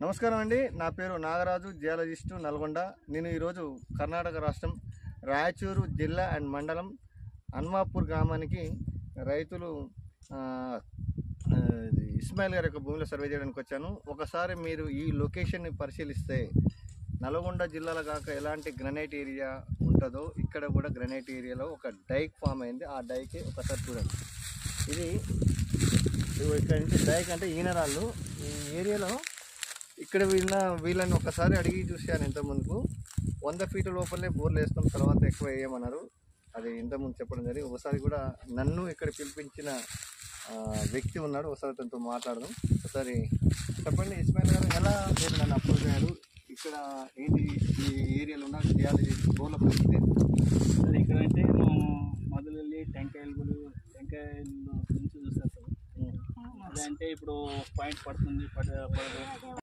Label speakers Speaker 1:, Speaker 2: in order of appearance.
Speaker 1: నమస్కారం అండి. నా పేరు నాగరాజు, జియాలజిస్టు, నల్గొండ. నేను ఈరోజు కర్ణాటక రాష్ట్రం రాయచూరు జిల్లా అండ్ మండలం అన్వాపూర్ గ్రామానికి రైతులు ఇస్మాయిల్ గారి యొక్క భూమిలో సర్వే చేయడానికి వచ్చాను. ఒకసారి మీరు ఈ లొకేషన్ని పరిశీలిస్తే నల్గొండ జిల్లాలో కాక ఎలాంటి గ్రనైట్ ఏరియా ఉంటుందో ఇక్కడ కూడా గ్రనైట్ ఏరియాలో ఒక డైక్ ఫామ్ అయింది. ఆ డైకే ఒకసారి చూడండి. ఇది ఇక్కడ నుంచి డైక్ అంటే ఈనరాళ్ళు. ఈ ఏరియాలో ఇక్కడ వీళ్ళని ఒకసారి అడిగి చూశాను ఇంతకుముందుకు. 100 ఫీట్ల లోపలనే బోర్లు వేస్తాం, తర్వాత ఎక్కువ వేయమన్నారు. అది ఇంతకుముందు చెప్పడం జరిగింది. ఒకసారి కూడా నన్ను ఇక్కడ పిలిపించిన వ్యక్తి ఉన్నాడు, ఒకసారి తనతో మాట్లాడదాం. ఒకసారి చెప్పండి ఇస్మాయిల్ గారు, ఎలా మీరు నన్ను అప్రోచ్ అయ్యారు? ఇక్కడ ఏంటి ఈ ఏరియాలో ఉన్న జియాలజీ బోర్ల పరిస్థితి?
Speaker 2: సార్ ఇక్కడ అంటే మనం మొదలు వెళ్ళి టెంకాయలు నుంచి చూస్తారు సార్. అదే అంటే ఇప్పుడు పాయింట్ పడుతుంది పడదు